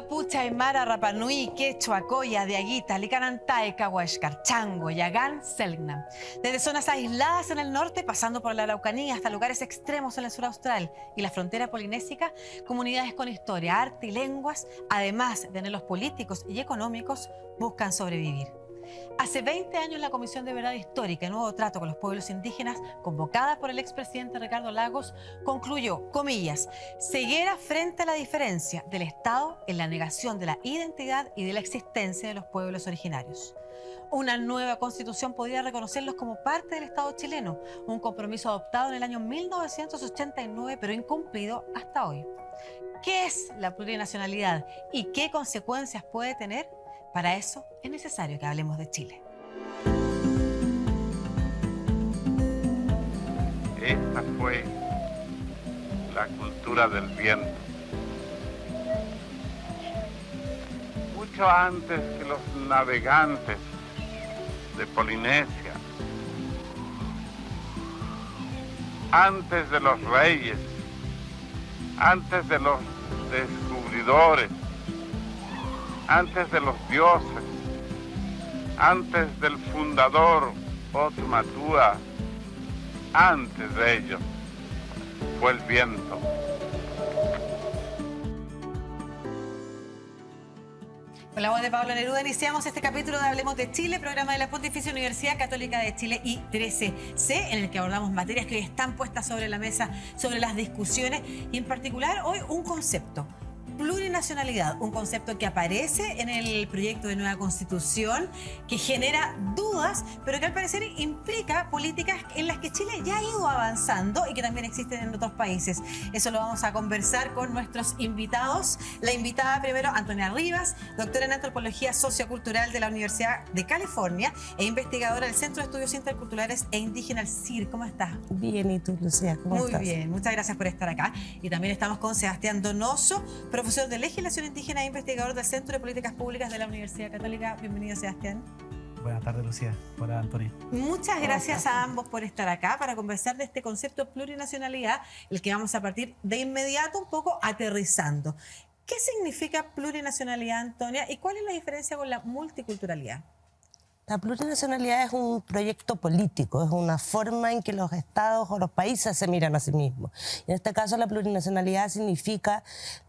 Mapuche, Aymara, Rapa Nui, Quechua, Coya, Diaguita, Licanantay, Cahuéscar, Chango, Yagán, Selknam. Desde zonas aisladas en el norte, pasando por la Araucanía hasta lugares extremos en el sur austral y la frontera polinésica, comunidades con historia, arte y lenguas, además de anhelos políticos y económicos, buscan sobrevivir. Hace 20 años la Comisión de Verdad Histórica y Nuevo Trato con los Pueblos Indígenas, convocada por el expresidente Ricardo Lagos, concluyó, comillas, ceguera frente a la diferencia del Estado en la negación de la identidad y de la existencia de los pueblos originarios. Una nueva constitución podría reconocerlos como parte del Estado chileno, un compromiso adoptado en el año 1989, pero incumplido hasta hoy. ¿Qué es la plurinacionalidad y qué consecuencias puede tener? Para eso es necesario que hablemos de Chile. Esta fue la cultura del viento. Mucho antes que los navegantes de Polinesia, antes de los reyes, antes de los descubridores, antes de los dioses, antes del fundador Otmatua, antes de ellos fue el viento. Con la voz de Pablo Neruda iniciamos este capítulo de Hablemos de Chile, programa de la Pontificia Universidad Católica de Chile y 13C, en el que abordamos materias que hoy están puestas sobre la mesa, sobre las discusiones y en particular hoy un concepto. Plurinacionalidad, un concepto que aparece en el proyecto de nueva constitución, que genera dudas, pero que al parecer implica políticas en las que Chile ya ha ido avanzando y que también existen en otros países. Eso lo vamos a conversar con nuestros invitados. La invitada primero, Antonia Rivas, doctora en Antropología Sociocultural de la Universidad de California e investigadora del Centro de Estudios Interculturales e Indígenas, CIR. ¿Cómo estás? Bien, ¿y tú, Lucía? ¿Cómo estás? Muy bien, muchas gracias por estar acá. Y también estamos con Sebastián Donoso, profesor de Legislación Indígena e investigador del Centro de Políticas Públicas de la Universidad Católica. Bienvenido, Sebastián. Buenas tardes, Lucía. Hola, Antonio. Muchas gracias a ambos por estar acá para conversar de este concepto de plurinacionalidad, el que vamos a partir de inmediato un poco aterrizando. ¿Qué significa plurinacionalidad, Antonia, y cuál es la diferencia con la multiculturalidad? La plurinacionalidad es un proyecto político, es una forma en que los estados o los países se miran a sí mismos. En este caso, la plurinacionalidad significa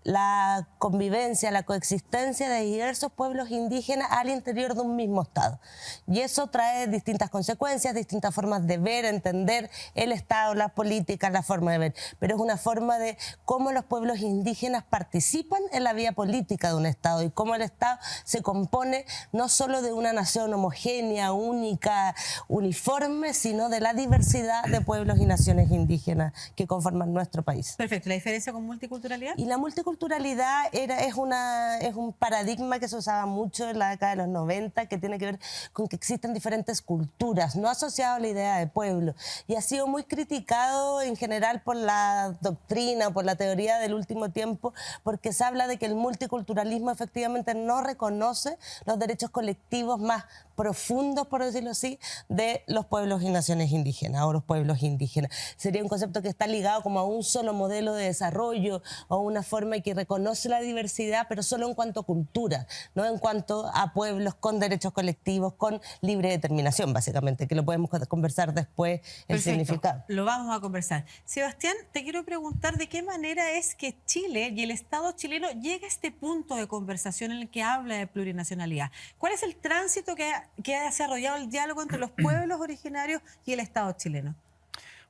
la convivencia, la coexistencia de diversos pueblos indígenas al interior de un mismo estado. Y eso trae distintas consecuencias, distintas formas de ver, entender el estado, las políticas, la forma de ver. Pero es una forma de cómo los pueblos indígenas participan en la vida política de un estado y cómo el estado se compone no solo de una nación homogénea, única, uniforme, sino de la diversidad de pueblos y naciones indígenas que conforman nuestro país. Perfecto. ¿La diferencia con multiculturalidad? Y la multiculturalidad es un paradigma que se usaba mucho en la década de los 90, que tiene que ver con que existen diferentes culturas, no asociado a la idea de pueblo. Y ha sido muy criticado en general por la doctrina, por la teoría del último tiempo, porque se habla de que el multiculturalismo efectivamente no reconoce los derechos colectivos más profundos, por decirlo así, de los pueblos y naciones indígenas o los pueblos indígenas. Sería un concepto que está ligado como a un solo modelo de desarrollo o una forma que reconoce la diversidad, pero solo en cuanto a cultura, no en cuanto a pueblos con derechos colectivos, con libre determinación, básicamente, que lo podemos conversar después el Perfecto. significado. Lo vamos a conversar. Sebastián, te quiero preguntar de qué manera es que Chile y el Estado chileno llega a este punto de conversación en el que habla de plurinacionalidad. ¿Cuál es el tránsito que ha desarrollado el diálogo entre los pueblos originarios y el Estado chileno?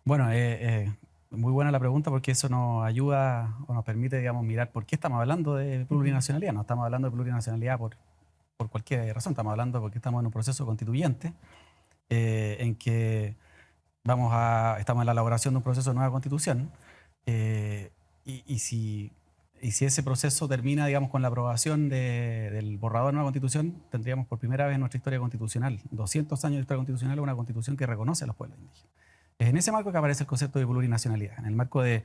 Bueno, muy buena la pregunta porque eso nos ayuda o nos permite, digamos, mirar por qué estamos hablando de plurinacionalidad. No estamos hablando de plurinacionalidad por cualquier razón, estamos hablando porque estamos en un proceso constituyente en que estamos en la elaboración de un proceso de nueva constitución y si ese proceso termina, digamos, con la aprobación del borrador de nueva constitución, tendríamos por primera vez en nuestra historia constitucional, 200 años de historia constitucional, una constitución que reconoce a los pueblos indígenas. Es en ese marco que aparece el concepto de plurinacionalidad, en el marco de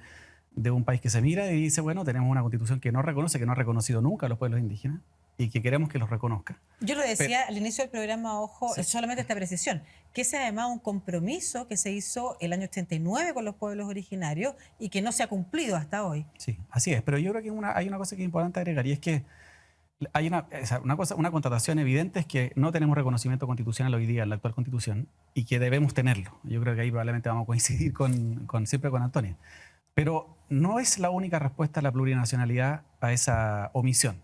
un país que se mira y dice, bueno, tenemos una constitución que no reconoce, que no ha reconocido nunca a los pueblos indígenas y que queremos que los reconozca. Yo lo decía al inicio del programa, ojo, Sí. solamente esta precisión, que ese es además un compromiso que se hizo el año 89 con los pueblos originarios y que no se ha cumplido hasta hoy. Sí, así es. Pero yo creo que hay una cosa que es importante agregar y es que Hay una constatación evidente es que no tenemos reconocimiento constitucional hoy día en la actual Constitución y que debemos tenerlo. Yo creo que ahí probablemente vamos a coincidir siempre con Antonia. Pero no es la única respuesta a la plurinacionalidad a esa omisión.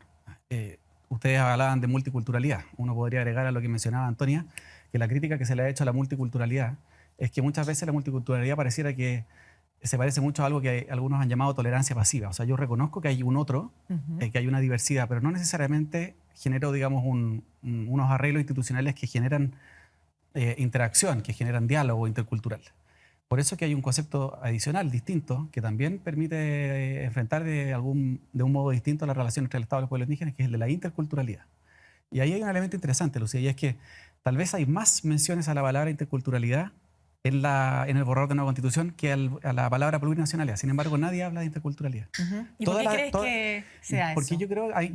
Ustedes hablaban de multiculturalidad. Uno podría agregar a lo que mencionaba Antonia, que la crítica que se le ha hecho a la multiculturalidad es que muchas veces la multiculturalidad pareciera que se parece mucho a algo que algunos han llamado tolerancia pasiva. O sea, yo reconozco que hay un otro, que hay una diversidad, pero no necesariamente genero, digamos, unos arreglos institucionales que generan interacción, que generan diálogo intercultural. Por eso es que hay un concepto adicional, distinto, que también permite enfrentar de un modo distinto la relación entre el Estado y los pueblos indígenas, que es el de la interculturalidad. Y ahí hay un elemento interesante, Lucía, y es que tal vez hay más menciones a la palabra interculturalidad en el borrador de nueva Constitución que a la palabra plurinacionalidad. Sin embargo, nadie habla de interculturalidad. ¿Y por qué crees que sea porque eso? yo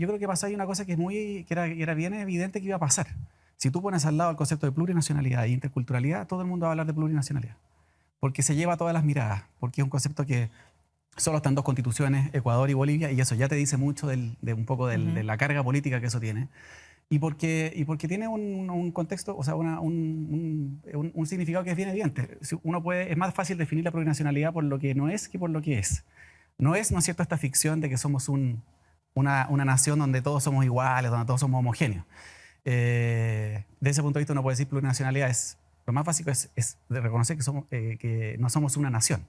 creo que pasa ahí una cosa que era bien evidente que iba a pasar. Si tú pones al lado el concepto de plurinacionalidad e interculturalidad, todo el mundo va a hablar de plurinacionalidad. Porque se lleva todas las miradas, porque es un concepto que solo están dos constituciones, Ecuador y Bolivia, y eso ya te dice mucho de un poco de la carga política que eso tiene. Y porque tiene un contexto, o sea, un significado que es bien evidente. Es más fácil definir la plurinacionalidad por lo que no es que por lo que es. ¿No es cierto, esta ficción de que somos una nación donde todos somos iguales, donde todos somos homogéneos? De ese punto de vista uno puede decir plurinacionalidad lo más básico es de reconocer que no somos una nación.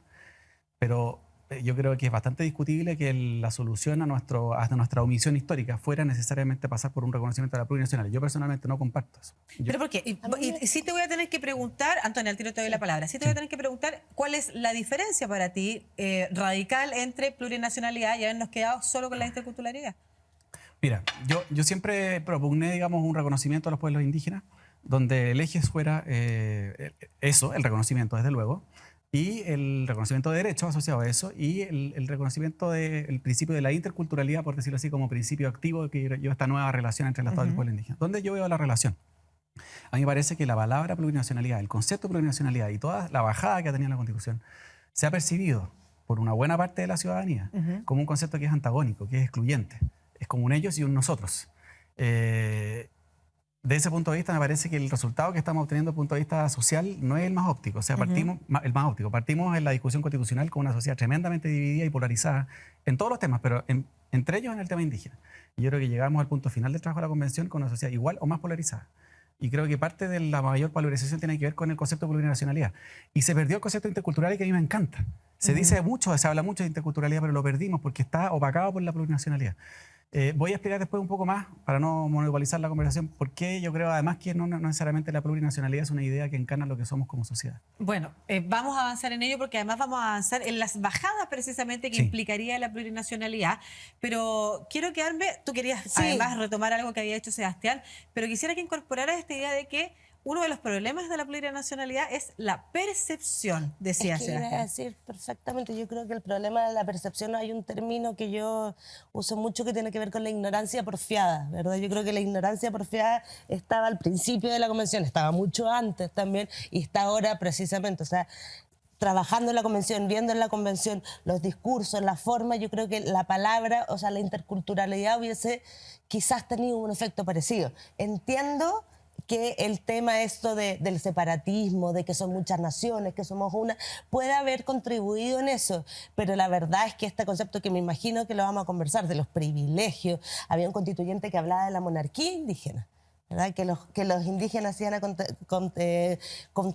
Pero yo creo que es bastante discutible que la solución a nuestra omisión histórica fuera necesariamente pasar por un reconocimiento de la plurinacionalidad. Yo personalmente no comparto eso. ¿Pero por qué? Y sí te voy a tener que preguntar, Antonia, al tiro te doy la palabra, sí te voy a tener que preguntar cuál es la diferencia para ti radical entre plurinacionalidad y habernos quedado solo con la interculturalidad. Mira, yo siempre propugné, digamos, un reconocimiento a los pueblos indígenas, donde el eje fuera eso, el reconocimiento, desde luego, y el reconocimiento de derechos asociado a eso, y el reconocimiento del principio de la interculturalidad, por decirlo así, como principio activo que yo esta nueva relación entre el Estado y el pueblo indígena. ¿Dónde yo veo la relación? A mí me parece que la palabra plurinacionalidad, el concepto de plurinacionalidad y toda la bajada que ha tenido la Constitución se ha percibido por una buena parte de la ciudadanía como un concepto que es antagónico, que es excluyente. Es como un ellos y un nosotros. De ese punto de vista, me parece que el resultado que estamos obteniendo desde el punto de vista social no es el más óptico. O sea, partimos en la discusión constitucional con una sociedad tremendamente dividida y polarizada en todos los temas, pero entre ellos en el tema indígena. Y yo creo que llegamos al punto final del trabajo de la Convención con una sociedad igual o más polarizada. Y creo que parte de la mayor polarización tiene que ver con el concepto de plurinacionalidad. Y se perdió el concepto intercultural, que a mí me encanta. Se habla mucho de interculturalidad, pero lo perdimos porque está opacado por la plurinacionalidad. Voy a explicar después un poco más, para no monopolizar la conversación, por qué yo creo además que no necesariamente la plurinacionalidad es una idea que encarna lo que somos como sociedad. Bueno, vamos a avanzar en ello porque además vamos a avanzar en las bajadas precisamente que implicaría la plurinacionalidad. Pero quiero quedarme, tú querías además retomar algo que había hecho Sebastián, pero quisiera que incorporaras esta idea de que uno de los problemas de la plurinacionalidad es la percepción, decía Sebastián. Iba a decir perfectamente, yo creo que el problema de la percepción, hay un término que yo uso mucho que tiene que ver con la ignorancia porfiada, ¿verdad? Yo creo que la ignorancia porfiada estaba al principio de la Convención, estaba mucho antes también y está ahora precisamente, o sea, trabajando en la Convención, viendo en la Convención los discursos, la forma, yo creo que la palabra, o sea, la interculturalidad hubiese quizás tenido un efecto parecido. Entiendo que el tema esto del separatismo, de que son muchas naciones, que somos una, puede haber contribuido en eso, pero la verdad es que este concepto que me imagino que lo vamos a conversar, de los privilegios, había un constituyente que hablaba de la monarquía indígena, ¿verdad? Que los indígenas iban a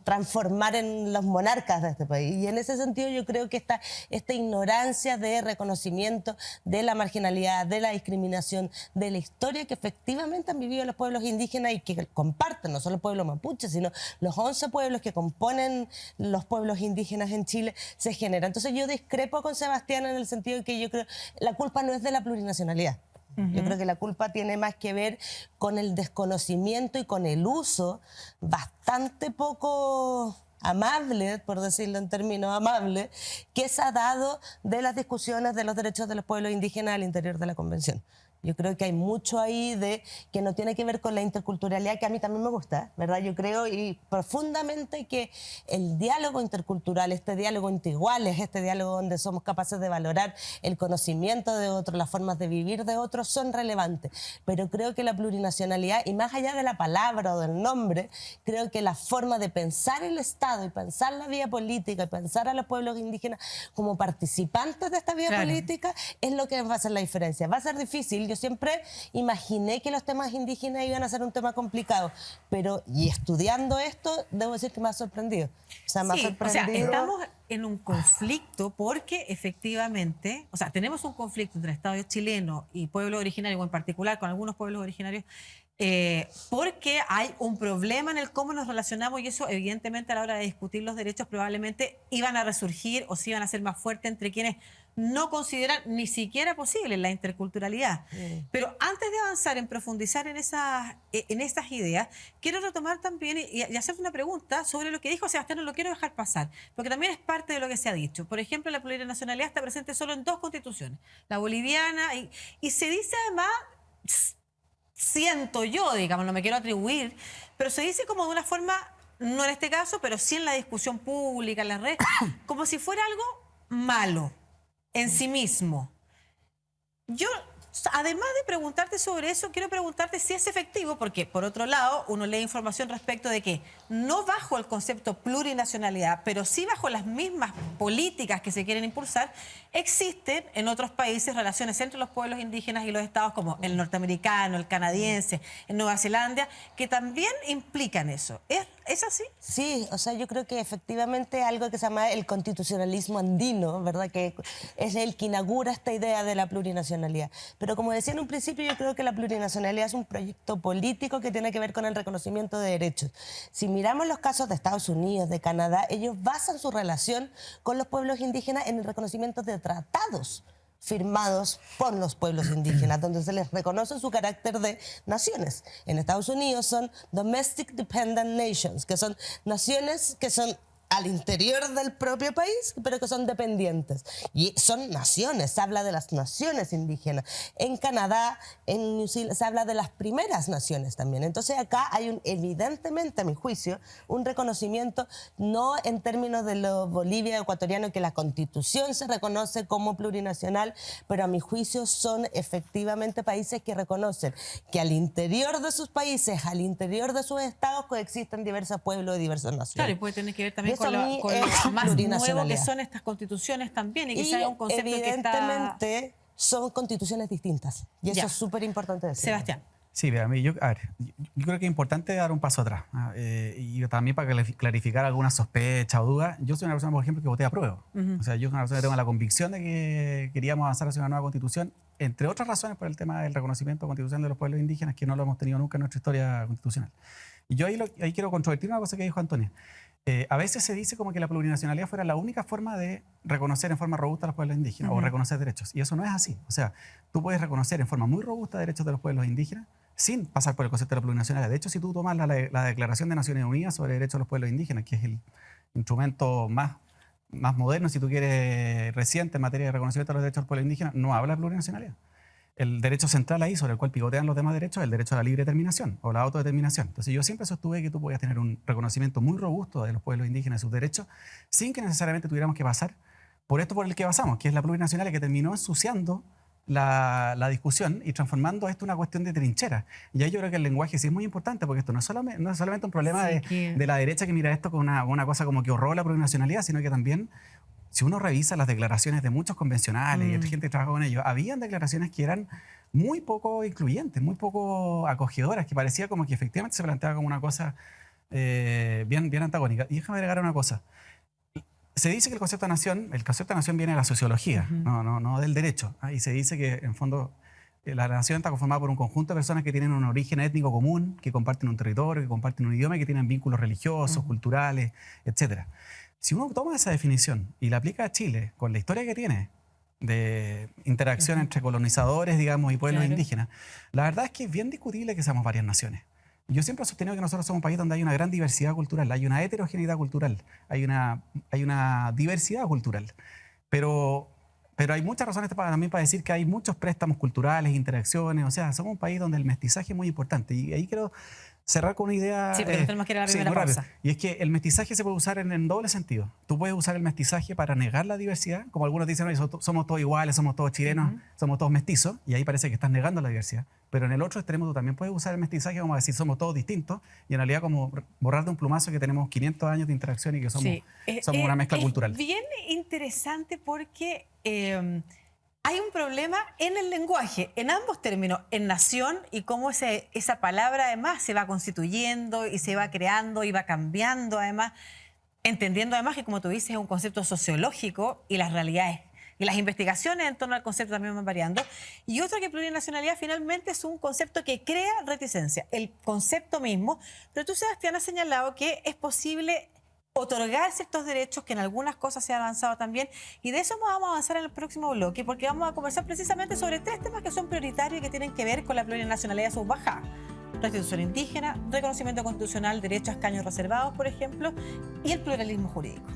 transformar en los monarcas de este país. Y en ese sentido yo creo que esta ignorancia de reconocimiento de la marginalidad, de la discriminación, de la historia que efectivamente han vivido los pueblos indígenas y que comparten, no solo el pueblo mapuche, sino los 11 pueblos que componen los pueblos indígenas en Chile, se genera. Entonces yo discrepo con Sebastián en el sentido de que yo creo que la culpa no es de la plurinacionalidad. Yo creo que la culpa tiene más que ver con el desconocimiento y con el uso bastante poco amable, por decirlo en términos amables, que se ha dado de las discusiones de los derechos de los pueblos indígenas al interior de la Convención. Yo creo que hay mucho ahí que no tiene que ver con la interculturalidad, que a mí también me gusta, ¿verdad? Yo creo y profundamente que el diálogo intercultural, este diálogo entre iguales, este diálogo donde somos capaces de valorar el conocimiento de otros, las formas de vivir de otros, son relevantes. Pero creo que la plurinacionalidad, y más allá de la palabra o del nombre, creo que la forma de pensar el Estado y pensar la vida política y pensar a los pueblos indígenas como participantes de esta vida política es lo que va a hacer la diferencia. Va a ser difícil. Yo siempre imaginé que los temas indígenas iban a ser un tema complicado, pero y estudiando esto, debo decir que me ha sorprendido. O sea, me ha sorprendido. O sea, estamos en un conflicto porque efectivamente, o sea, tenemos un conflicto entre Estado chileno y pueblos originarios, o en particular con algunos pueblos originarios, porque hay un problema en el cómo nos relacionamos y eso evidentemente a la hora de discutir los derechos probablemente iban a resurgir o se iban a hacer más fuertes entre quienes no consideran ni siquiera posible la interculturalidad. Pero antes de avanzar en profundizar en estas ideas, quiero retomar también y hacer una pregunta sobre lo que dijo Sebastián, no lo quiero dejar pasar, porque también es parte de lo que se ha dicho. Por ejemplo, la plurinacionalidad está presente solo en 2 constituciones, la boliviana y se dice además, siento yo, digamos, no me quiero atribuir, pero se dice como de una forma, no en este caso, pero sí en la discusión pública, en la red, como si fuera algo malo en sí mismo. Yo, además de preguntarte sobre eso, quiero preguntarte si es efectivo, porque por otro lado, uno lee información respecto de que no bajo el concepto plurinacionalidad, pero sí bajo las mismas políticas que se quieren impulsar, existen en otros países relaciones entre los pueblos indígenas y los estados como el norteamericano, el canadiense, en Nueva Zelanda, que también implican eso. ¿Es así? Sí, o sea, yo creo que efectivamente algo que se llama el constitucionalismo andino, ¿verdad? Que es el que inaugura esta idea de la plurinacionalidad. Pero como decía en un principio, yo creo que la plurinacionalidad es un proyecto político que tiene que ver con el reconocimiento de derechos. Si miramos los casos de Estados Unidos, de Canadá, ellos basan su relación con los pueblos indígenas en el reconocimiento de tratados firmados por los pueblos indígenas, donde se les reconoce su carácter de naciones. En Estados Unidos son Domestic Dependent Nations, que son naciones que son al interior del propio país, pero que son dependientes. Y son naciones, se habla de las naciones indígenas. En Canadá, en New Zealand, se habla de las primeras naciones también. Entonces acá hay evidentemente, a mi juicio, un reconocimiento, no en términos de lo Bolivia ecuatoriano, que la Constitución se reconoce como plurinacional, pero a mi juicio son efectivamente países que reconocen que al interior de sus países, al interior de sus estados, coexisten diversos pueblos y diversas naciones. Claro, y puede tener que ver también con lo más nuevo que son estas constituciones también, y quizás es un concepto que evidentemente son constituciones distintas, y eso es súper importante decir. Sebastián. Sí, a ver, yo creo que es importante dar un paso atrás. Y también para clarificar alguna sospecha o duda, yo soy una persona, por ejemplo, que voté a prueba. O sea, yo soy una persona que tengo la convicción de que queríamos avanzar hacia una nueva constitución, entre otras razones por el tema del reconocimiento constitucional de los pueblos indígenas, que no lo hemos tenido nunca en nuestra historia constitucional. Y yo ahí quiero controvertir una cosa que dijo Antonio. A veces se dice como que la plurinacionalidad fuera la única forma de reconocer en forma robusta a los pueblos indígenas o reconocer derechos. Y eso no es así. O sea, tú puedes reconocer en forma muy robusta derechos de los pueblos indígenas sin pasar por el concepto de la plurinacionalidad. De hecho, si tú tomas la Declaración de Naciones Unidas sobre Derechos de los Pueblos Indígenas, que es el instrumento más moderno, si tú quieres, reciente en materia de reconocimiento de los derechos de los pueblos indígenas, no habla de plurinacionalidad. El derecho central ahí, sobre el cual pivotean los demás derechos, es el derecho a la libre determinación o la autodeterminación. Entonces yo siempre sostuve que tú podías tener un reconocimiento muy robusto de los pueblos indígenas y sus derechos sin que necesariamente tuviéramos que pasar por esto por el que pasamos, que es la plurinacionalidad, que terminó ensuciando la discusión y transformando esto en una cuestión de trinchera. Y ahí yo creo que el lenguaje sí es muy importante, porque esto no es solamente un problema de la derecha que mira esto con una cosa como que horror la plurinacionalidad, sino que también, si uno revisa las declaraciones de muchos convencionales y de gente que trabaja con ellos, habían declaraciones que eran muy poco incluyentes, muy poco acogedoras, que parecía como que efectivamente se planteaba como una cosa bien antagónica. Y déjame agregar una cosa. Se dice que el concepto de nación viene de la sociología, no del derecho. Y se dice que, en fondo, la nación está conformada por un conjunto de personas que tienen un origen étnico común, que comparten un territorio, que comparten un idioma y que tienen vínculos religiosos, culturales, etcétera. Si uno toma esa definición y la aplica a Chile, con la historia que tiene de interacción entre colonizadores, digamos, y pueblos indígenas, la verdad es que es bien discutible que seamos varias naciones. Yo siempre he sostenido que nosotros somos un país donde hay una gran diversidad cultural, hay una heterogeneidad cultural, hay una diversidad cultural. Pero Pero hay muchas razones también para decir que hay muchos préstamos culturales, interacciones, o sea, somos un país donde el mestizaje es muy importante. Y ahí quiero cerrar con una idea. Sí, pero tenemos que ir a la primera muy rápido. pausa. Y es que el mestizaje se puede usar en doble sentido. Tú puedes usar el mestizaje para negar la diversidad, como algunos dicen, "Oye, somos todos iguales, somos todos chilenos, somos todos mestizos", y ahí parece que estás negando la diversidad. Pero en el otro extremo tú también puedes usar el mestizaje como decir somos todos distintos, y en realidad como borrar de un plumazo que tenemos 500 años de interacción y que somos, somos una mezcla cultural. Es bien interesante porque hay un problema en el lenguaje, en ambos términos, en nación y cómo esa palabra además se va constituyendo y se va creando y va cambiando además, entendiendo además que, como tú dices, es un concepto sociológico y las realidades y las investigaciones en torno al concepto también van variando. Y otro, que plurinacionalidad finalmente es un concepto que crea reticencia, el concepto mismo. Pero tú, Sebastián, has señalado que es posible otorgar ciertos derechos, que en algunas cosas se ha avanzado también, y de eso vamos a avanzar en el próximo bloque, porque vamos a conversar precisamente sobre 3 temas que son prioritarios y que tienen que ver con la plurinacionalidad y sus bajadas: restitución indígena, reconocimiento constitucional, derecho a escaños reservados, por ejemplo, y el pluralismo jurídico.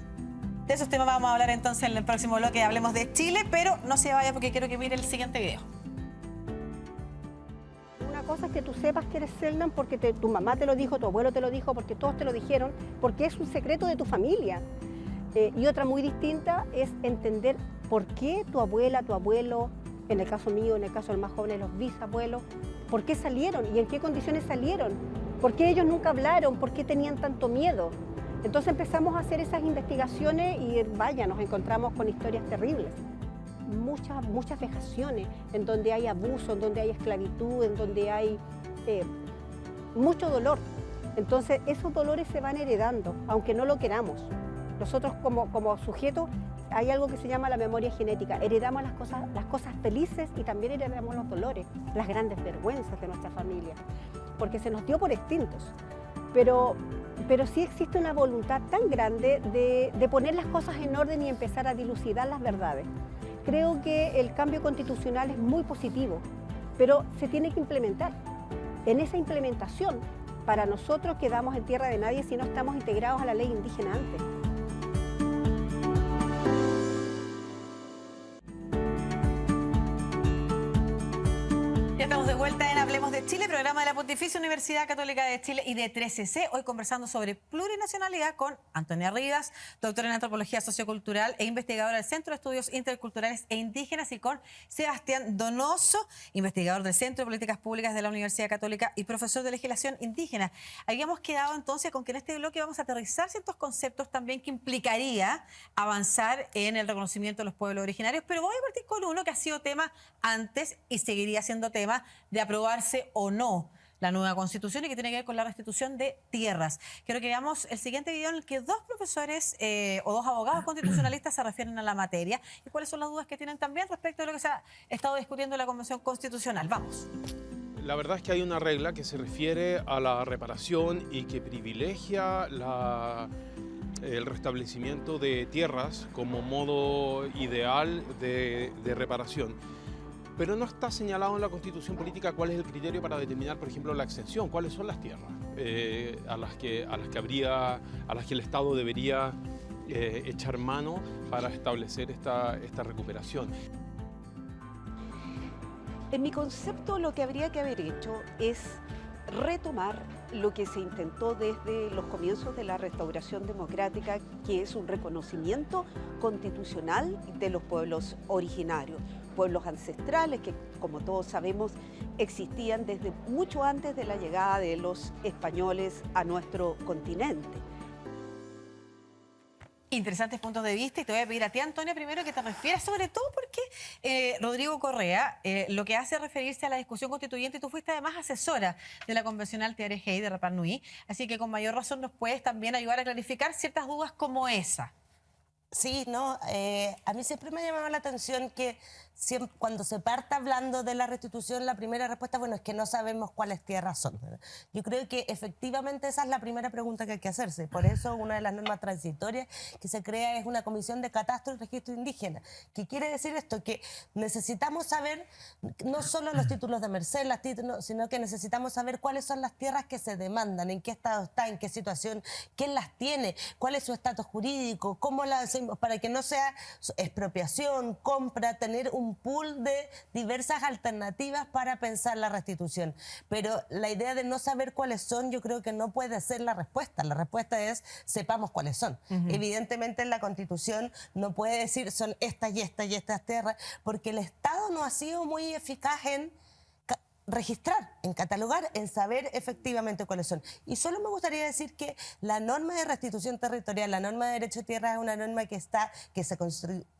De esos temas vamos a hablar entonces en el próximo bloque. Hablemos de Chile, pero no se vaya porque quiero que mire el siguiente video. Una cosa es que tú sepas que eres Selknam porque tu mamá te lo dijo, tu abuelo te lo dijo, porque todos te lo dijeron, porque es un secreto de tu familia. Y otra muy distinta es entender por qué tu abuela, tu abuelo, en el caso mío, en el caso del más joven, los bisabuelos, por qué salieron y en qué condiciones salieron, por qué ellos nunca hablaron, por qué tenían tanto miedo. Entonces empezamos a hacer esas investigaciones y vaya, nos encontramos con historias terribles. Muchas vejaciones, en donde hay abuso, en donde hay esclavitud, en donde hay mucho dolor. Entonces esos dolores se van heredando, aunque no lo queramos. Nosotros como sujetos hay algo que se llama la memoria genética. Heredamos las cosas felices y también heredamos los dolores, las grandes vergüenzas de nuestra familia, porque se nos dio por extintos. Pero sí existe una voluntad tan grande de poner las cosas en orden y empezar a dilucidar las verdades. Creo que el cambio constitucional es muy positivo, pero se tiene que implementar. En esa implementación, para nosotros quedamos en tierra de nadie si no estamos integrados a la ley indígena antes. Ya estamos de vuelta en Hablemos de Chile, programa de la Pontificia Universidad Católica de Chile y de 13C. Hoy conversando sobre plurinacionalidad con Antonia Rivas, doctora en Antropología Sociocultural e investigadora del Centro de Estudios Interculturales e Indígenas, y con Sebastián Donoso, investigador del Centro de Políticas Públicas de la Universidad Católica y profesor de Legislación Indígena. Habíamos quedado entonces con que en este bloque vamos a aterrizar ciertos conceptos también que implicaría avanzar en el reconocimiento de los pueblos originarios, pero voy a partir con uno que ha sido tema antes y seguiría siendo tema de aprobarse o no la nueva Constitución, y que tiene que ver con la restitución de tierras. Quiero que veamos el siguiente video en el que 2 profesores o 2 abogados constitucionalistas se refieren a la materia y cuáles son las dudas que tienen también respecto de lo que se ha estado discutiendo en la Convención Constitucional. Vamos. La verdad es que hay una regla que se refiere a la reparación y que privilegia el restablecimiento de tierras como modo ideal de reparación. Pero no está señalado en la Constitución política cuál es el criterio para determinar, por ejemplo, la extensión, cuáles son las tierras a las que el Estado debería echar mano para establecer esta recuperación. En mi concepto, lo que habría que haber hecho es retomar lo que se intentó desde los comienzos de la restauración democrática, que es un reconocimiento constitucional de los pueblos originarios, pueblos ancestrales que, como todos sabemos, existían desde mucho antes de la llegada de los españoles a nuestro continente. Interesantes puntos de vista, y te voy a pedir a ti, Antonia, primero que te refieras, sobre todo porque Rodrigo Correa lo que hace es referirse a la discusión constituyente, y tú fuiste además asesora de la convencional Tiaregei de Rapa Nui, así que con mayor razón nos puedes también ayudar a clarificar ciertas dudas como esa. Sí, no, a mí siempre me ha llamado la atención que cuando se parte hablando de la restitución, la primera respuesta, bueno, es que no sabemos cuáles tierras son, ¿verdad? Yo creo que efectivamente esa es la primera pregunta que hay que hacerse. Por eso una de las normas transitorias que se crea es una comisión de catastro y registro indígena. ¿Qué quiere decir esto? Que necesitamos saber no solo los títulos de merced, sino que necesitamos saber cuáles son las tierras que se demandan, en qué estado está, en qué situación, quién las tiene, cuál es su estatus jurídico, cómo para que no sea expropiación, compra, tener un pool de diversas alternativas para pensar la restitución. Pero la idea de no saber cuáles son, yo creo que no puede ser la respuesta. La respuesta es sepamos cuáles son. Evidentemente en la Constitución no puede decir son estas y estas y estas tierras, porque el Estado no ha sido muy eficaz en registrar, en catalogar, en saber efectivamente cuáles son. Y solo me gustaría decir que la norma de restitución territorial, la norma de derecho de tierra es una norma que se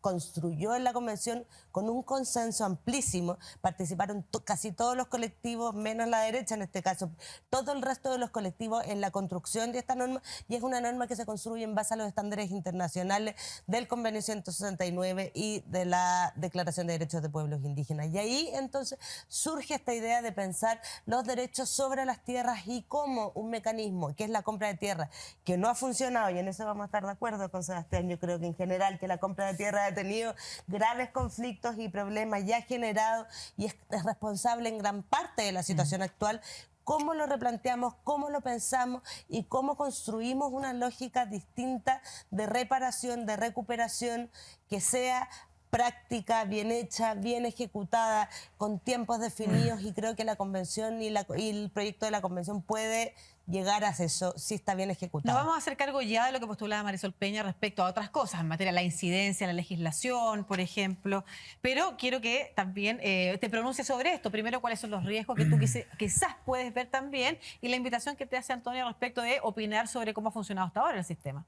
construyó en la Convención con un consenso amplísimo. Participaron casi todos los colectivos, menos la derecha en este caso, todo el resto de los colectivos en la construcción de esta norma, y es una norma que se construye en base a los estándares internacionales del Convenio 169 y de la Declaración de Derechos de Pueblos Indígenas. Y ahí entonces surge esta idea de pensar los derechos sobre las tierras y como un mecanismo, que es la compra de tierra, que no ha funcionado, y en eso vamos a estar de acuerdo con Sebastián. Yo creo que en general que la compra de tierra ha tenido graves conflictos y problemas, ya ha generado y es responsable en gran parte de la situación actual. Cómo lo replanteamos, cómo lo pensamos y cómo construimos una lógica distinta de reparación, de recuperación, que sea práctica, bien hecha, bien ejecutada, con tiempos definidos, y creo que la Convención y el proyecto de la Convención puede llegar a eso si está bien ejecutado. Nos vamos a hacer cargo ya de lo que postulaba Marisol Peña respecto a otras cosas, en materia de la incidencia, la legislación, por ejemplo, pero quiero que también te pronuncies sobre esto. Primero, cuáles son los riesgos que tú quizás puedes ver también, y la invitación que te hace Antonio respecto de opinar sobre cómo ha funcionado hasta ahora el sistema.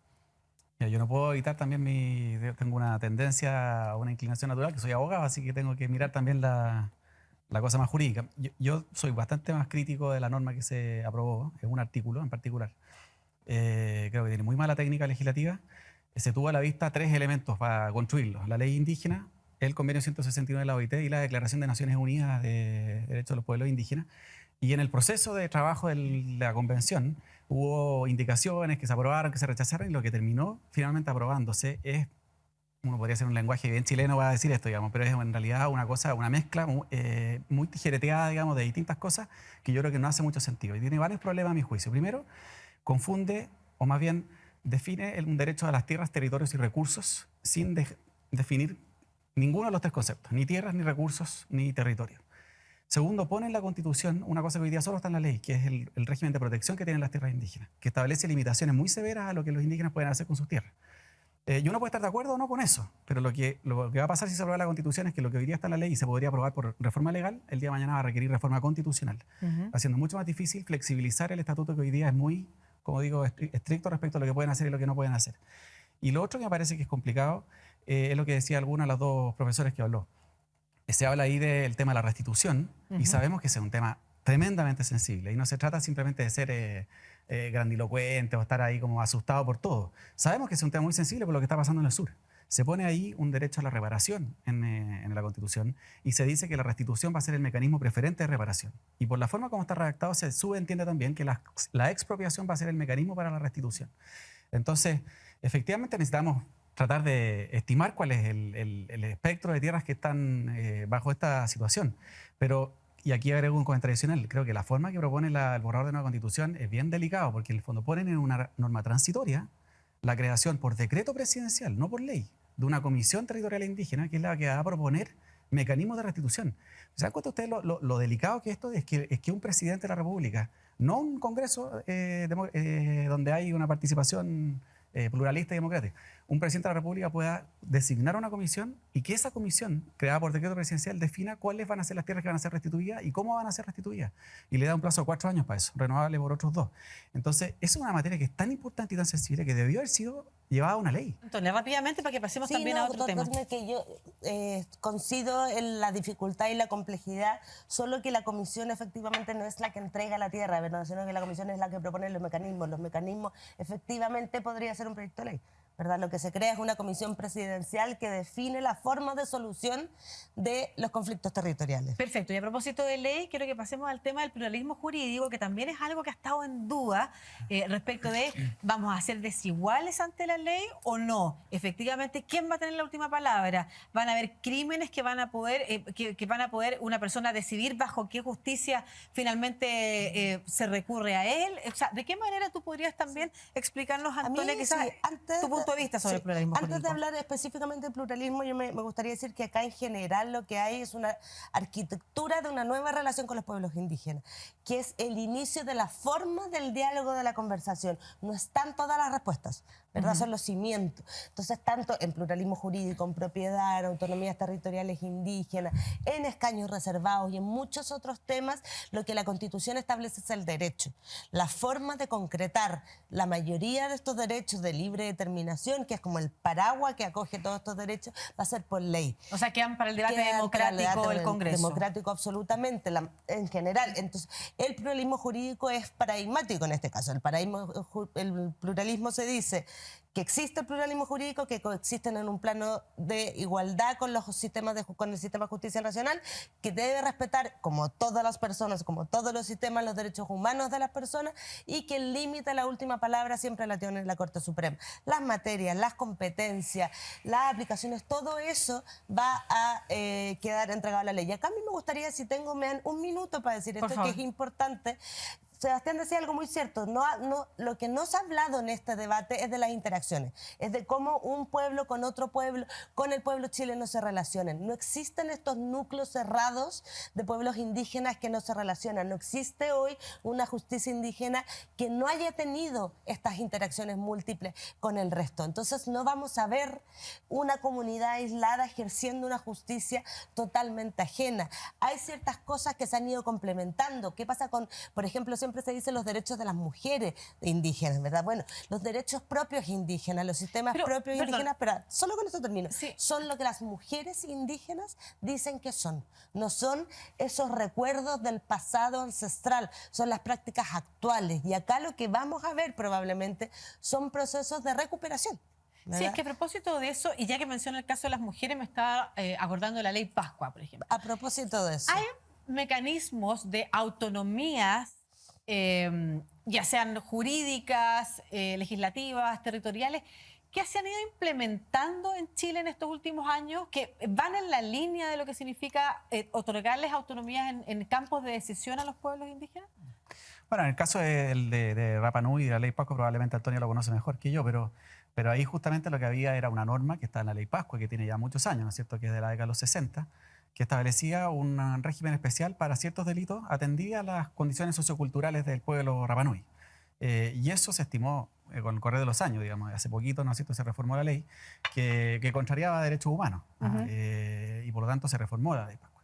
Yo no puedo evitar también tengo una tendencia, una inclinación natural, que soy abogado, así que tengo que mirar también la cosa más jurídica. Yo soy bastante más crítico de la norma que se aprobó, en un artículo en particular. Creo que tiene muy mala técnica legislativa. Se tuvo a la vista 3 elementos para construirlo: la ley indígena, el convenio 169 de la OIT y la Declaración de Naciones Unidas de Derechos de los Pueblos Indígenas. Y en el proceso de trabajo de la convención hubo indicaciones que se aprobaron, que se rechazaron, y lo que terminó finalmente aprobándose es, uno podría hacer un lenguaje bien chileno para decir esto, digamos, pero es en realidad una mezcla muy tijereteada, digamos, de distintas cosas, que yo creo que no hace mucho sentido. Y tiene varios problemas a mi juicio. Primero, confunde, o más bien define un derecho a las tierras, territorios y recursos sin definir ninguno de los 3 conceptos: ni tierras, ni recursos, ni territorio. Segundo, pone en la Constitución una cosa que hoy día solo está en la ley, que es el régimen de protección que tienen las tierras indígenas, que establece limitaciones muy severas a lo que los indígenas pueden hacer con sus tierras. Y uno puede estar de acuerdo o no con eso, pero lo que va a pasar si se aprueba la Constitución es que lo que hoy día está en la ley y se podría aprobar por reforma legal, el día de mañana va a requerir reforma constitucional, haciendo mucho más difícil flexibilizar el estatuto, que hoy día es muy, como digo, estricto respecto a lo que pueden hacer y lo que no pueden hacer. Y lo otro que me parece que es complicado es lo que decía alguno de los 2 profesores que habló. Se habla ahí del tema de la restitución, y sabemos que ese es un tema tremendamente sensible, y no se trata simplemente de ser grandilocuente o estar ahí como asustado por todo. Sabemos que es un tema muy sensible por lo que está pasando en el sur. Se pone ahí un derecho a la reparación en la Constitución, y se dice que la restitución va a ser el mecanismo preferente de reparación. Y por la forma como está redactado se subentiende también que la expropiación va a ser el mecanismo para la restitución. Entonces, efectivamente necesitamos tratar de estimar cuál es el espectro de tierras que están bajo esta situación. Pero, y aquí agrego un comentario adicional, creo que la forma que propone el borrador de nueva Constitución es bien delicado, porque en el fondo ponen en una norma transitoria la creación por decreto presidencial, no por ley, de una comisión territorial indígena, que es la que va a proponer mecanismos de restitución. ¿Se dan cuenta ustedes lo delicado que esto es? Que un presidente de la República, no un Congreso donde hay una participación pluralista y democrática, un presidente de la República pueda designar una comisión, y que esa comisión, creada por decreto presidencial, defina cuáles van a ser las tierras que van a ser restituidas y cómo van a ser restituidas. Y le da un plazo de 4 años para eso, renovable por otros 2. Entonces, es una materia que es tan importante y tan sensible que debió haber sido llevada a una ley. Antonio, rápidamente para que pasemos también a otro tema. Que yo coincido en la dificultad y la complejidad, solo que la comisión efectivamente no es la que entrega la tierra, ¿verdad? Sino que la comisión es la que propone los mecanismos. Los mecanismos efectivamente podría ser un proyecto de ley, ¿verdad? Lo que se crea es una comisión presidencial que define la forma de solución de los conflictos territoriales. Perfecto. Y a propósito de ley, quiero que pasemos al tema del pluralismo jurídico, que también es algo que ha estado en duda respecto de, ¿vamos a ser desiguales ante la ley o no? Efectivamente, ¿quién va a tener la última palabra? ¿Van a haber crímenes que van a poder, que van a poder una persona decidir bajo qué justicia finalmente se recurre a él? O sea, ¿de qué manera tú podrías también explicarnos, Antonia, quizás tu punto punto de vista sobre el pluralismo Antes jurídico. de hablar específicamente del pluralismo, me gustaría decir que acá en general lo que hay es una arquitectura de una nueva relación con los pueblos indígenas, que es el inicio de la forma del diálogo, de la conversación. No están todas las respuestas, ¿verdad? Son los cimientos. Entonces, tanto en pluralismo jurídico, en propiedad, en autonomías territoriales indígenas, en escaños reservados y en muchos otros temas, lo que la Constitución establece es el derecho. La forma de concretar la mayoría de estos derechos de libre determinación, que es como el paraguas que acoge todos estos derechos, va a ser por ley. O sea, quedan para el debate Quedan para el democrático debate del Congreso. Democrático, absolutamente, en general. Entonces, el pluralismo jurídico es paradigmático en este caso. El pluralismo se dice que existe el pluralismo jurídico, que coexisten en un plano de igualdad con el sistema de justicia nacional, que debe respetar, como todas las personas, como todos los sistemas, los derechos humanos de las personas, y que el límite, la última palabra, siempre la tiene la Corte Suprema. Las materias, las competencias, las aplicaciones, todo eso va a quedar entregado a la ley. Y acá a mí me gustaría, si tengo un minuto para decir esto, que es importante. Sebastián decía algo muy cierto, lo que no se ha hablado en este debate es de las interacciones, es de cómo un pueblo con otro pueblo, con el pueblo chileno se relacionan. No existen estos núcleos cerrados de pueblos indígenas que no se relacionan. No existe hoy una justicia indígena que no haya tenido estas interacciones múltiples con el resto. Entonces no vamos a ver una comunidad aislada ejerciendo una justicia totalmente ajena. Hay ciertas cosas que se han ido complementando. ¿Qué pasa con, por ejemplo, siempre se dice los derechos de las mujeres indígenas, ¿verdad? Bueno, los derechos propios indígenas, los sistemas propios indígenas, pero solo con eso termino, son lo que las mujeres indígenas dicen que son. No son esos recuerdos del pasado ancestral, son las prácticas actuales. Y acá lo que vamos a ver probablemente son procesos de recuperación, ¿verdad? Sí, es que a propósito de eso, y ya que menciona el caso de las mujeres, me estaba acordando la ley Pascua, por ejemplo. A propósito de eso. Hay mecanismos de autonomías, ya sean jurídicas, legislativas, territoriales, que se han ido implementando en Chile en estos últimos años, que van en la línea de lo que significa otorgarles autonomías en campos de decisión a los pueblos indígenas. Bueno, en el caso de Rapa Nui y de la ley Pascua, probablemente Antonio lo conoce mejor que yo, pero ahí justamente lo que había era una norma que está en la ley Pascua, que tiene ya muchos años, ¿no es cierto?, que es de la década de los 60, que establecía un régimen especial para ciertos delitos, atendía a las condiciones socioculturales del pueblo Rapa Nui. Y eso se estimó con el correr de los años, digamos, hace poquito, ¿no es cierto?, se reformó la ley que contrariaba derechos humanos, y por lo tanto se reformó la ley Pascua.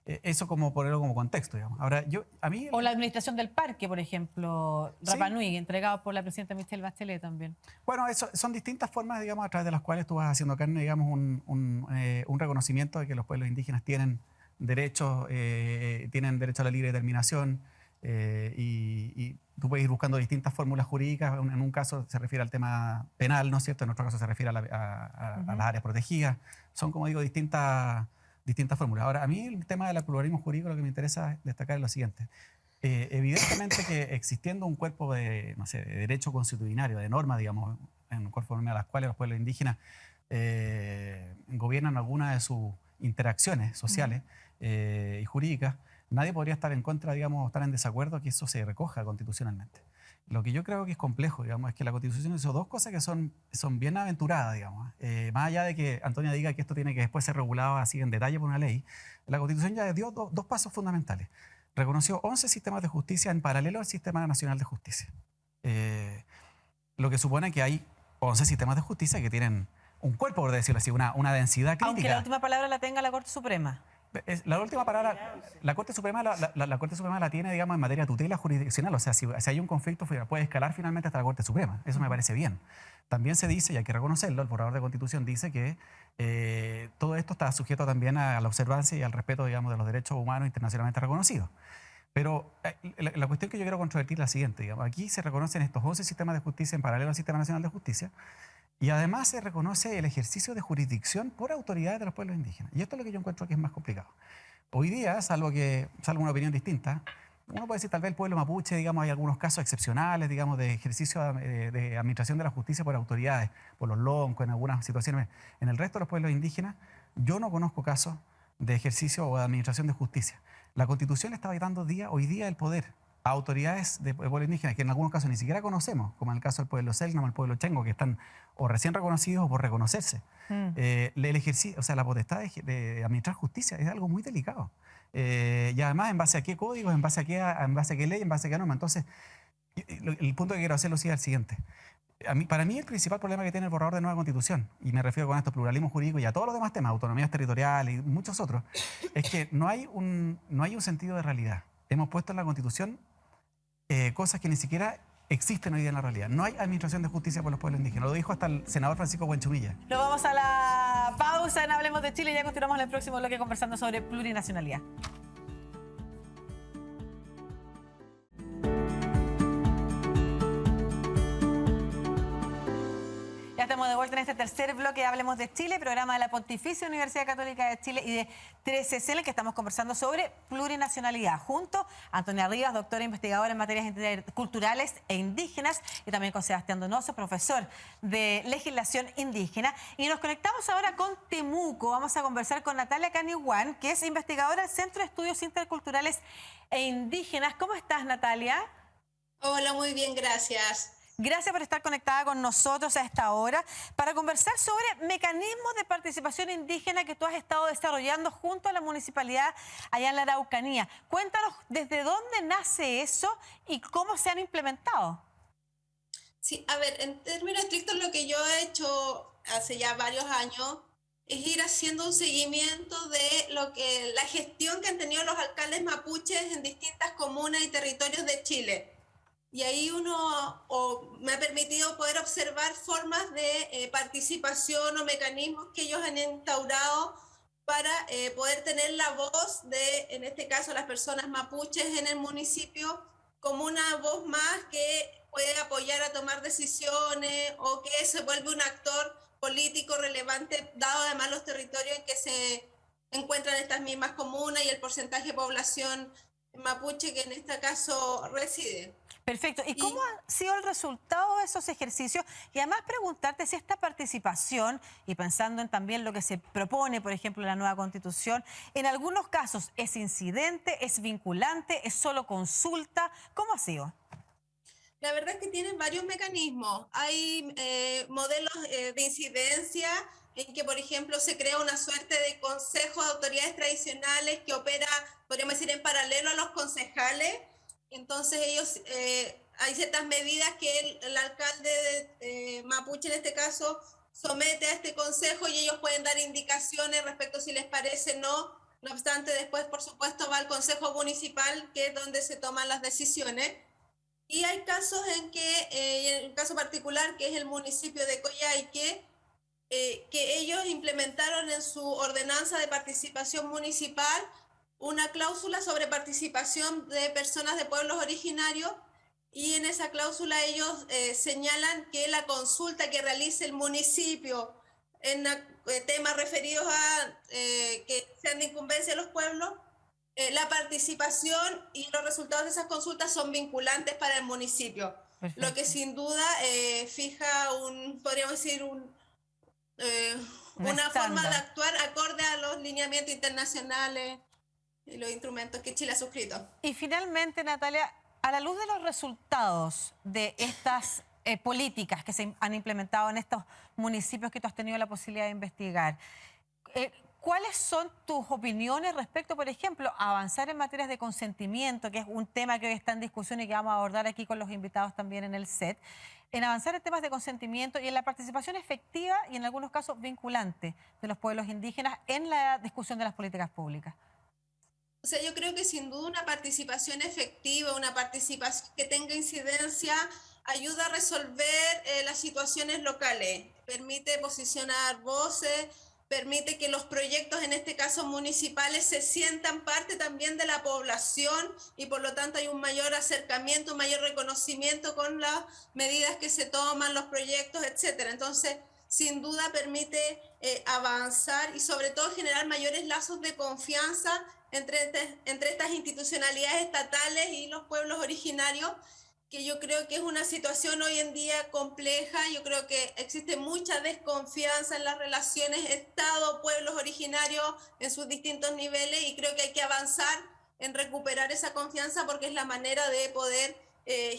Eso como ponerlo como contexto, digamos. Ahora, O la administración del parque, por ejemplo, Rapa Nui, entregado por la presidenta Michelle Bachelet también. Bueno, eso son distintas formas, digamos, a través de las cuales tú vas haciendo carne, digamos, un reconocimiento de que los pueblos indígenas tienen derecho a la libre determinación, y tú puedes ir buscando distintas fórmulas jurídicas. En un caso se refiere al tema penal, ¿no es cierto? En otro caso se refiere a las áreas protegidas. Son, como digo, distintas fórmulas. Ahora, a mí el tema del pluralismo jurídico, lo que me interesa destacar es lo siguiente. Evidentemente que existiendo un cuerpo de, no sé, de derecho constitucionario, de normas, digamos, en un cuerpo de normas a las cuales los pueblos indígenas gobiernan algunas de sus interacciones sociales y jurídicas, nadie podría estar en contra, digamos, estar en desacuerdo que eso se recoja constitucionalmente. Lo que yo creo que es complejo, digamos, es que la Constitución hizo dos cosas que son bien aventuradas, digamos. Más allá de que Antonia diga que esto tiene que después ser regulado así en detalle por una ley, la Constitución ya dio dos pasos fundamentales. Reconoció 11 sistemas de justicia en paralelo al Sistema Nacional de Justicia. Lo que supone que hay 11 sistemas de justicia que tienen un cuerpo, por decirlo así, una densidad crítica. Aunque la última palabra la tenga la Corte Suprema. La última palabra, la Corte Suprema la tiene, digamos, en materia de tutela jurisdiccional. O sea, si hay un conflicto, puede escalar finalmente hasta la Corte Suprema. Eso me parece bien. También se dice, y hay que reconocerlo, el borrador de Constitución dice que todo esto está sujeto también a la observancia y al respeto, digamos, de los derechos humanos internacionalmente reconocidos. Pero la cuestión que yo quiero controvertir es la siguiente, digamos. Aquí se reconocen estos 11 sistemas de justicia en paralelo al Sistema Nacional de Justicia, y además se reconoce el ejercicio de jurisdicción por autoridades de los pueblos indígenas. Y esto es lo que yo encuentro que es más complicado. Hoy día, salvo una opinión distinta, uno puede decir tal vez el pueblo mapuche, digamos, hay algunos casos excepcionales, digamos, de ejercicio de administración de la justicia por autoridades, por los loncos, en algunas situaciones. En el resto de los pueblos indígenas, yo no conozco casos de ejercicio o de administración de justicia. La Constitución le está dando hoy día el poder a autoridades de pueblos indígenas que en algunos casos ni siquiera conocemos, como en el caso del pueblo Selknam o el pueblo Chengo, que están o recién reconocidos o por reconocerse. El ejercicio, o sea, la potestad de administrar justicia es algo muy delicado. Y además, ¿en base a qué códigos, en base a qué ley, en base a qué norma? Entonces, el punto que quiero hacerlo es el siguiente. Para mí el principal problema que tiene el borrador de nueva Constitución, y me refiero con esto pluralismo jurídico y a todos los demás temas, autonomías territoriales y muchos otros, es que no hay un sentido de realidad. Hemos puesto en la Constitución cosas que ni siquiera existen hoy día en la realidad. No hay administración de justicia por los pueblos indígenas. Lo dijo hasta el senador Francisco Buenchumilla. Nos vamos a la pausa en Hablemos de Chile y ya continuamos en el próximo bloque conversando sobre plurinacionalidad. Ya estamos de vuelta en este tercer bloque de Hablemos de Chile, programa de la Pontificia Universidad Católica de Chile y de 13C, en el que estamos conversando sobre plurinacionalidad, junto a Antonia Rivas, doctora investigadora en materias culturales e indígenas, y también con Sebastián Donoso, profesor de legislación indígena. Y nos conectamos ahora con Temuco. Vamos a conversar con Natalia Caniwan, que es investigadora del Centro de Estudios Interculturales e Indígenas. ¿Cómo estás, Natalia? Hola, muy bien, gracias. Gracias por estar conectada con nosotros a esta hora para conversar sobre mecanismos de participación indígena que tú has estado desarrollando junto a la municipalidad allá en la Araucanía. Cuéntanos desde dónde nace eso y cómo se han implementado. Sí, a ver, en términos estrictos lo que yo he hecho hace ya varios años es ir haciendo un seguimiento de la gestión que han tenido los alcaldes mapuches en distintas comunas y territorios de Chile. Y ahí me ha permitido poder observar formas de participación o mecanismos que ellos han instaurado para poder tener la voz de, en este caso, las personas mapuches en el municipio como una voz más que puede apoyar a tomar decisiones o que se vuelve un actor político relevante, dado además los territorios en que se encuentran estas mismas comunas y el porcentaje de población mapuche que en este caso reside. Perfecto. ¿Y cómo ha sido el resultado de esos ejercicios? Y además preguntarte si esta participación, y pensando en también lo que se propone, por ejemplo, en la nueva Constitución, en algunos casos es incidente, es vinculante, es solo consulta. ¿Cómo ha sido? La verdad es que tienen varios mecanismos. Hay modelos de incidencia en que, por ejemplo, se crea una suerte de consejo de autoridades tradicionales que opera, podríamos decir, en paralelo a los concejales. Entonces ellos, hay ciertas medidas que el alcalde mapuche, en este caso, somete a este consejo y ellos pueden dar indicaciones respecto a si les parece o no. No obstante, después, por supuesto, va al consejo municipal, que es donde se toman las decisiones. Y hay casos en que, en el caso particular, que es el municipio de Coyhaique, que ellos implementaron en su ordenanza de participación municipal una cláusula sobre participación de personas de pueblos originarios, y en esa cláusula ellos señalan que la consulta que realice el municipio en temas referidos a que sean de incumbencia de los pueblos, la participación y los resultados de esas consultas son vinculantes para el municipio. Perfecto. Lo que sin duda fija podríamos decir, una forma de actuar acorde a los lineamientos internacionales y los instrumentos que Chile ha suscrito. Y finalmente, Natalia, a la luz de los resultados de estas políticas que se han implementado en estos municipios que tú has tenido la posibilidad de investigar, ¿cuáles son tus opiniones respecto, por ejemplo, a avanzar en materias de consentimiento, que es un tema que hoy está en discusión y que vamos a abordar aquí con los invitados también en el set, en avanzar en temas de consentimiento y en la participación efectiva y en algunos casos vinculante de los pueblos indígenas en la discusión de las políticas públicas? O sea, yo creo que sin duda una participación efectiva, una participación que tenga incidencia, ayuda a resolver las situaciones locales, permite posicionar voces, permite que los proyectos, en este caso municipales, se sientan parte también de la población y por lo tanto hay un mayor acercamiento, un mayor reconocimiento con las medidas que se toman, los proyectos, etcétera. Entonces, sin duda permite avanzar y sobre todo generar mayores lazos de confianza entre estas institucionalidades estatales y los pueblos originarios, que yo creo que es una situación hoy en día compleja. Yo creo que existe mucha desconfianza en las relaciones Estado-pueblos originarios en sus distintos niveles y creo que hay que avanzar en recuperar esa confianza porque es la manera de poder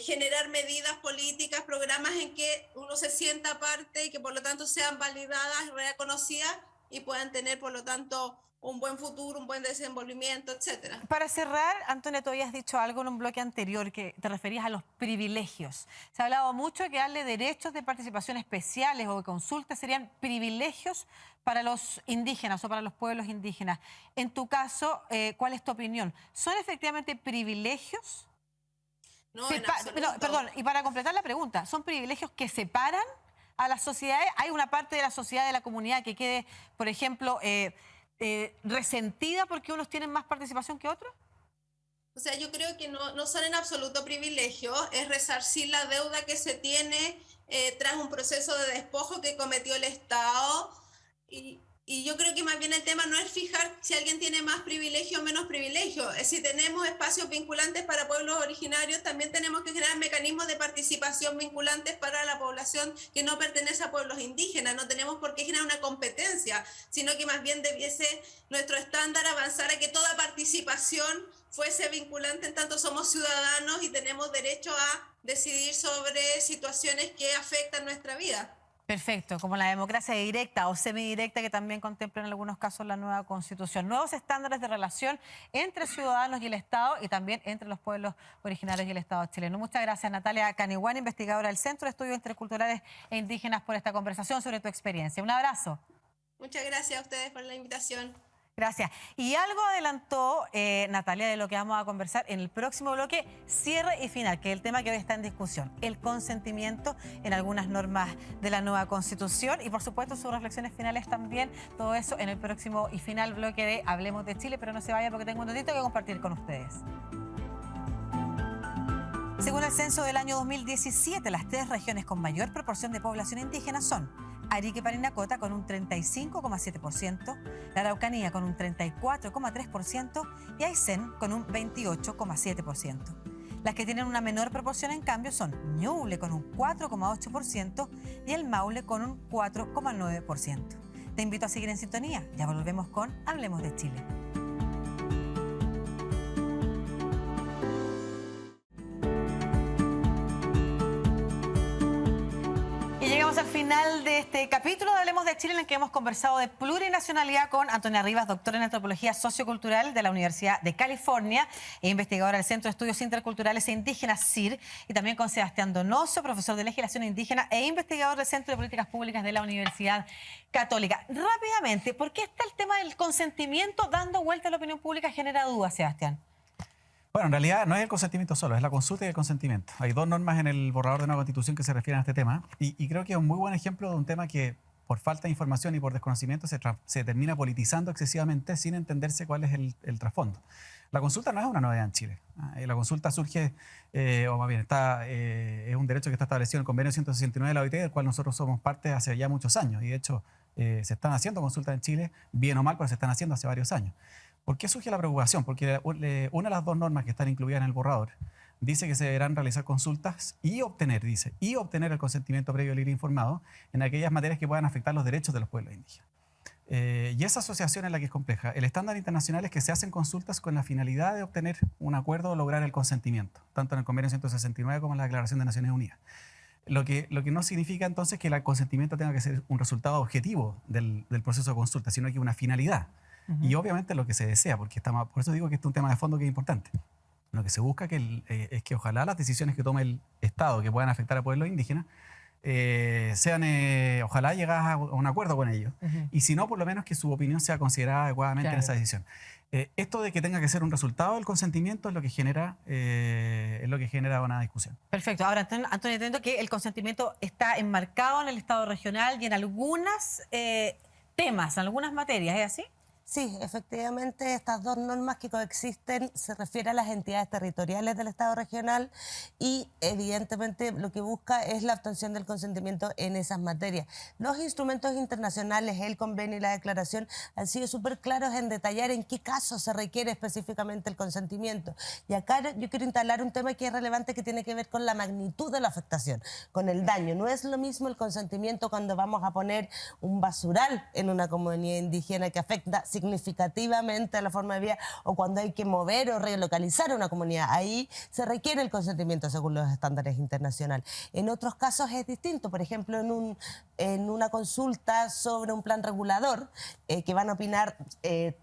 generar medidas políticas, programas en que uno se sienta parte y que por lo tanto sean validadas, reconocidas y puedan tener por lo tanto un buen futuro, un buen desenvolvimiento, etcétera. Para cerrar, Antonia, tú habías dicho algo en un bloque anterior que te referías a los privilegios. Se ha hablado mucho de que darle derechos de participación especiales o de consultas serían privilegios para los indígenas o para los pueblos indígenas. En tu caso, ¿cuál es tu opinión? ¿Son efectivamente privilegios? No, en absoluto. No, perdón, y para completar la pregunta, ¿son privilegios que separan a las sociedades? ¿Hay una parte de la sociedad, de la comunidad que quede, por ejemplo, resentida porque unos tienen más participación que otros? O sea, yo creo que no son en absoluto privilegios, es resarcir la deuda que se tiene tras un proceso de despojo que cometió el Estado. Y yo creo que más bien el tema no es fijar si alguien tiene más privilegio o menos privilegio. Si tenemos espacios vinculantes para pueblos originarios, también tenemos que generar mecanismos de participación vinculantes para la población que no pertenece a pueblos indígenas. No tenemos por qué generar una competencia, sino que más bien debiese nuestro estándar avanzar a que toda participación fuese vinculante en tanto somos ciudadanos y tenemos derecho a decidir sobre situaciones que afectan nuestra vida. Perfecto, como la democracia directa o semidirecta que también contempla en algunos casos la nueva Constitución. Nuevos estándares de relación entre ciudadanos y el Estado y también entre los pueblos originarios y el Estado chileno. Muchas gracias, Natalia Caniguán, investigadora del Centro de Estudios Interculturales e Indígenas, por esta conversación sobre tu experiencia. Un abrazo. Muchas gracias a ustedes por la invitación. Gracias. Y algo adelantó Natalia de lo que vamos a conversar en el próximo bloque, cierre y final, que es el tema que hoy está en discusión, el consentimiento en algunas normas de la nueva Constitución y por supuesto sus reflexiones finales también, todo eso en el próximo y final bloque de Hablemos de Chile, pero no se vaya porque tengo un datito que compartir con ustedes. Según el censo del año 2017, las 3 regiones con mayor proporción de población indígena son Arica y Parinacota con un 35,7%, la Araucanía con un 34,3% y Aysén con un 28,7%. Las que tienen una menor proporción, en cambio, son Ñuble con un 4,8% y el Maule con un 4,9%. Te invito a seguir en sintonía. Ya volvemos con Hablemos de Chile. Llegamos al final de este capítulo de Hablemos de Chile, en el que hemos conversado de plurinacionalidad con Antonia Rivas, doctora en antropología sociocultural de la Universidad de California e investigadora del Centro de Estudios Interculturales e Indígenas, CIR, y también con Sebastián Donoso, profesor de legislación indígena e investigador del Centro de Políticas Públicas de la Universidad Católica. Rápidamente, ¿por qué está el tema del consentimiento dando vuelta a la opinión pública? Genera dudas, Sebastián. Bueno, en realidad no es el consentimiento solo, es la consulta y el consentimiento. Hay 2 normas en el borrador de una Constitución que se refieren a este tema y creo que es un muy buen ejemplo de un tema que por falta de información y por desconocimiento se termina politizando excesivamente sin entenderse cuál es el trasfondo. La consulta no es una novedad en Chile. La consulta surge, o más bien es un derecho que está establecido en el Convenio 169 de la OIT, del cual nosotros somos parte hace ya muchos años y de hecho se están haciendo consultas en Chile, bien o mal, pero se están haciendo hace varios años. ¿Por qué surge la preocupación? Porque una de las 2 normas que están incluidas en el borrador dice que se deberán realizar consultas y obtener el consentimiento previo libre e informado en aquellas materias que puedan afectar los derechos de los pueblos indígenas. Y esa asociación es la que es compleja. El estándar internacional es que se hacen consultas con la finalidad de obtener un acuerdo o lograr el consentimiento, tanto en el Convenio 169 como en la Declaración de Naciones Unidas. Lo que no significa entonces que el consentimiento tenga que ser un resultado objetivo del proceso de consulta, sino que una finalidad. Y obviamente lo que se desea, porque por eso digo que este es un tema de fondo que es importante. Lo que se busca es que ojalá las decisiones que tome el Estado que puedan afectar a pueblos indígenas sean, ojalá llegadas a un acuerdo con ellos. Y si no, por lo menos que su opinión sea considerada adecuadamente en esa decisión. Esto de que tenga que ser un resultado del consentimiento es lo que genera una discusión. Perfecto. Ahora, Antonio, entiendo que el consentimiento está enmarcado en el Estado regional y en algunos temas, en algunas materias, ¿es así? Sí, efectivamente, estas 2 normas que coexisten se refieren a las entidades territoriales del Estado regional y evidentemente lo que busca es la obtención del consentimiento en esas materias. Los instrumentos internacionales, el convenio y la declaración han sido súper claros en detallar en qué casos se requiere específicamente el consentimiento. Y acá yo quiero instalar un tema que es relevante, que tiene que ver con la magnitud de la afectación, con el daño. No es lo mismo el consentimiento cuando vamos a poner un basural en una comunidad indígena que afecta significativamente la forma de vida o cuando hay que mover o relocalizar una comunidad. Ahí se requiere el consentimiento según los estándares internacionales. En otros casos es distinto. Por ejemplo, en una consulta sobre un plan regulador que van a opinar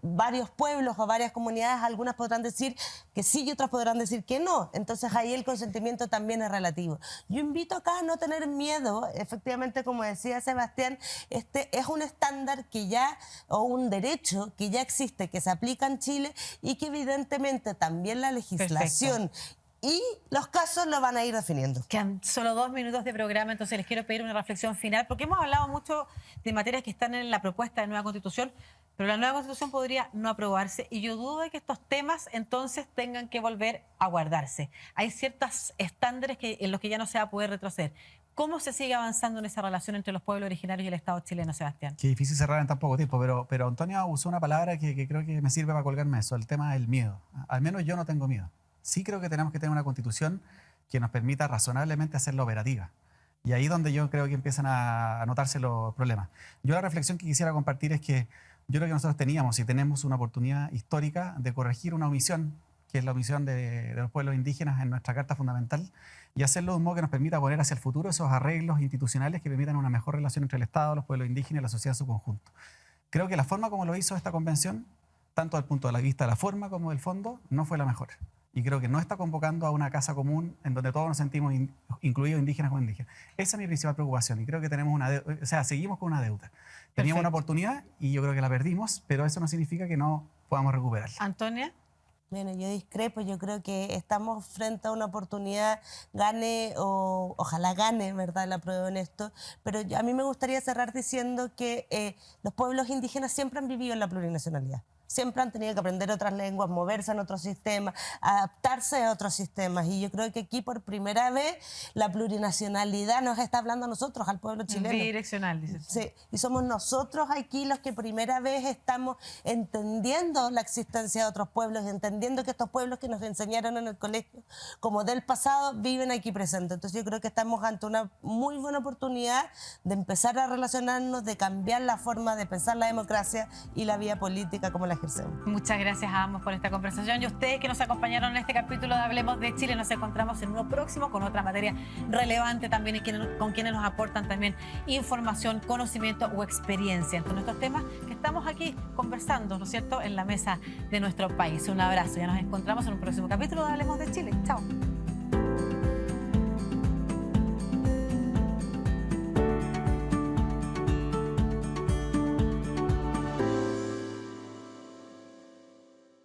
varios pueblos o varias comunidades, algunas podrán decir que sí y otras podrán decir que no. Entonces ahí el consentimiento también es relativo. Yo invito acá a no tener miedo. Efectivamente, como decía Sebastián, este es un estándar que ya, o un derecho que ya existe, que se aplica en Chile y que evidentemente también la legislación y los casos lo van a ir definiendo. Quedan solo 2 minutos de programa, entonces les quiero pedir una reflexión final, porque hemos hablado mucho de materias que están en la propuesta de nueva Constitución, pero la nueva Constitución podría no aprobarse y yo dudo de que estos temas entonces tengan que volver a guardarse. Hay ciertos estándares en los que ya no se va a poder retroceder. ¿Cómo se sigue avanzando en esa relación entre los pueblos originarios y el Estado chileno, Sebastián? Qué difícil cerrar en tan poco tiempo, pero Antonio usó una palabra que creo que me sirve para colgarme eso, el tema del miedo. Al menos yo no tengo miedo. Sí creo que tenemos que tener una constitución que nos permita razonablemente hacerla operativa. Y ahí es donde yo creo que empiezan a notarse los problemas. Yo la reflexión que quisiera compartir es que yo creo que nosotros teníamos y tenemos una oportunidad histórica de corregir una omisión, que es la omisión de los pueblos indígenas en nuestra Carta Fundamental, y hacerlo de un modo que nos permita poner hacia el futuro esos arreglos institucionales que permitan una mejor relación entre el Estado, los pueblos indígenas y la sociedad en su conjunto. Creo que la forma como lo hizo esta convención, tanto desde el punto de vista de la forma como del fondo, no fue la mejor. Y creo que no está convocando a una casa común en donde todos nos sentimos incluidos, indígenas como indígenas. Esa es mi principal preocupación y creo que tenemos seguimos con una deuda. Teníamos una oportunidad y yo creo que la perdimos, pero eso no significa que no podamos recuperarla. Antonia. Bueno, yo discrepo, yo creo que estamos frente a una oportunidad, gane o ojalá gane, ¿verdad?, la prueba en esto, pero a mí me gustaría cerrar diciendo que los pueblos indígenas siempre han vivido en la plurinacionalidad. Siempre han tenido que aprender otras lenguas, moverse en otros sistemas, adaptarse a otros sistemas. Y yo creo que aquí por primera vez la plurinacionalidad nos está hablando a nosotros, al pueblo chileno. Bidireccional, dices. Sí, y somos nosotros aquí los que primera vez estamos entendiendo la existencia de otros pueblos, entendiendo que estos pueblos que nos enseñaron en el colegio, como del pasado, viven aquí presentes. Entonces yo creo que estamos ante una muy buena oportunidad de empezar a relacionarnos, de cambiar la forma de pensar la democracia y la vía política como la ejercemos. Muchas gracias a ambos por esta conversación y a ustedes que nos acompañaron en este capítulo de Hablemos de Chile. Nos encontramos en uno próximo con otra materia relevante también y con quienes nos aportan también información, conocimiento o experiencia en todos estos temas que estamos aquí conversando, ¿no es cierto?, en la mesa de nuestro país. Un abrazo, ya nos encontramos en un próximo capítulo de Hablemos de Chile. Chao.